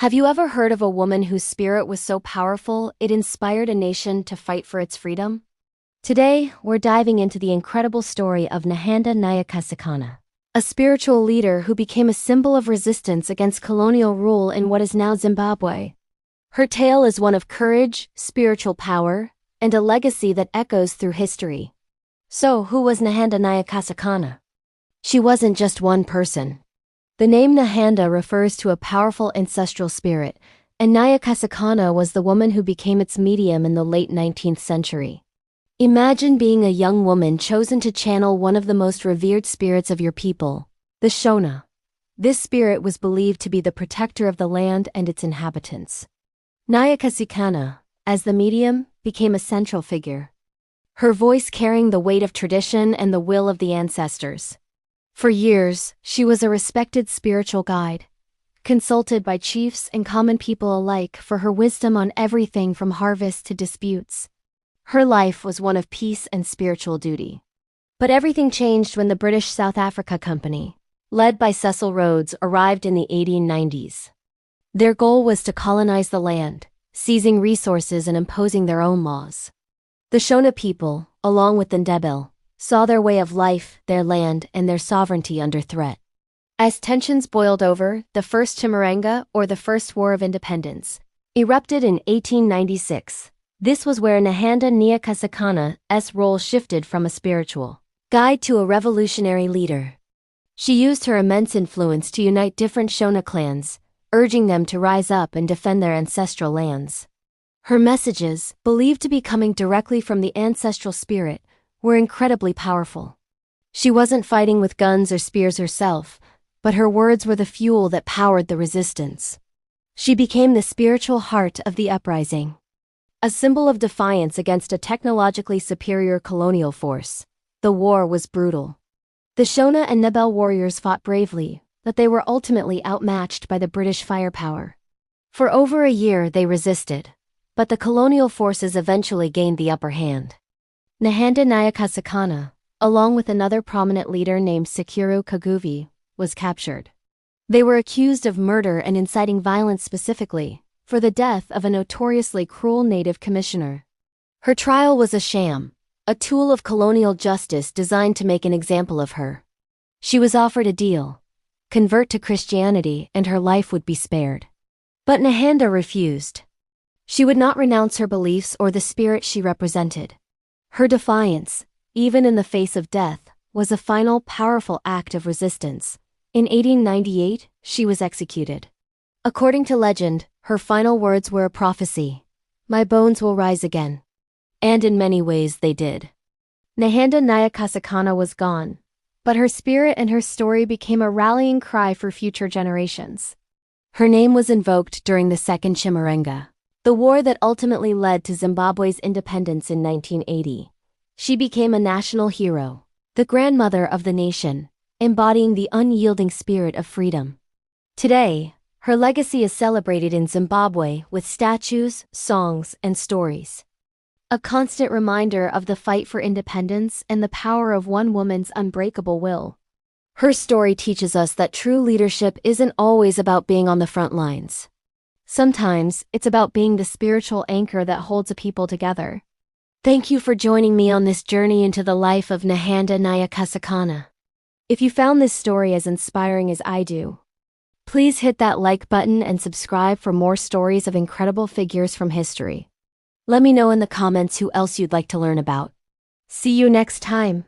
Have you ever heard of a woman whose spirit was so powerful it inspired a nation to fight for its freedom? Today, we're diving into the incredible story of Nehanda Nyakasikana, a spiritual leader who became a symbol of resistance against colonial rule in what is now Zimbabwe. Her tale is one of courage, spiritual power, and a legacy that echoes through history. So, who was Nehanda Nyakasikana? She wasn't just one person. The name Nehanda refers to a powerful ancestral spirit, and Nyakasikana was the woman who became its medium in the late 19th century. Imagine being a young woman chosen to channel one of the most revered spirits of your people, the Shona. This spirit was believed to be the protector of the land and its inhabitants. Nyakasikana, as the medium, became a central figure, her voice carrying the weight of tradition and the will of the ancestors. For years, she was a respected spiritual guide, consulted by chiefs and common people alike for her wisdom on everything from harvest to disputes. Her life was one of peace and spiritual duty. But everything changed when the British South Africa Company, led by Cecil Rhodes, arrived in the 1890s. Their goal was to colonize the land, seizing resources and imposing their own laws. The Shona people, along with the Ndebele, saw their way of life, their land, and their sovereignty under threat. As tensions boiled over, the First Chimurenga, or the First War of Independence, erupted in 1896. This was where Nehanda Nyakasikana's role shifted from a spiritual guide to a revolutionary leader. She used her immense influence to unite different Shona clans, urging them to rise up and defend their ancestral lands. Her messages, believed to be coming directly from the ancestral spirit, were incredibly powerful. She wasn't fighting with guns or spears herself, but her words were the fuel that powered the resistance. She became the spiritual heart of the uprising, a symbol of defiance against a technologically superior colonial force. The war was brutal. The Shona and Ndebele warriors fought bravely, but they were ultimately outmatched by the British firepower. For over a year they resisted, but the colonial forces eventually gained the upper hand. Nehanda Nyakasikana, along with another prominent leader named Sekuru Kaguvi, was captured. They were accused of murder and inciting violence, specifically for the death of a notoriously cruel native commissioner. Her trial was a sham, a tool of colonial justice designed to make an example of her. She was offered a deal: convert to Christianity and her life would be spared. But Nehanda refused. She would not renounce her beliefs or the spirit she represented. Her defiance, even in the face of death, was a final powerful act of resistance. In 1898, she was executed. According to legend, her final words were a prophecy: "My bones will rise again." And in many ways they did. Nehanda Nyakasikana was gone, but her spirit and her story became a rallying cry for future generations. Her name was invoked during the Second Chimurenga, the war that ultimately led to Zimbabwe's independence in 1980. She became a national hero, the grandmother of the nation, embodying the unyielding spirit of freedom. Today, her legacy is celebrated in Zimbabwe with statues, songs, and stories, a constant reminder of the fight for independence and the power of one woman's unbreakable will. Her story teaches us that true leadership isn't always about being on the front lines. Sometimes, it's about being the spiritual anchor that holds a people together. Thank you for joining me on this journey into the life of Nehanda Nyakasikana. If you found this story as inspiring as I do, please hit that like button and subscribe for more stories of incredible figures from history. Let me know in the comments who else you'd like to learn about. See you next time.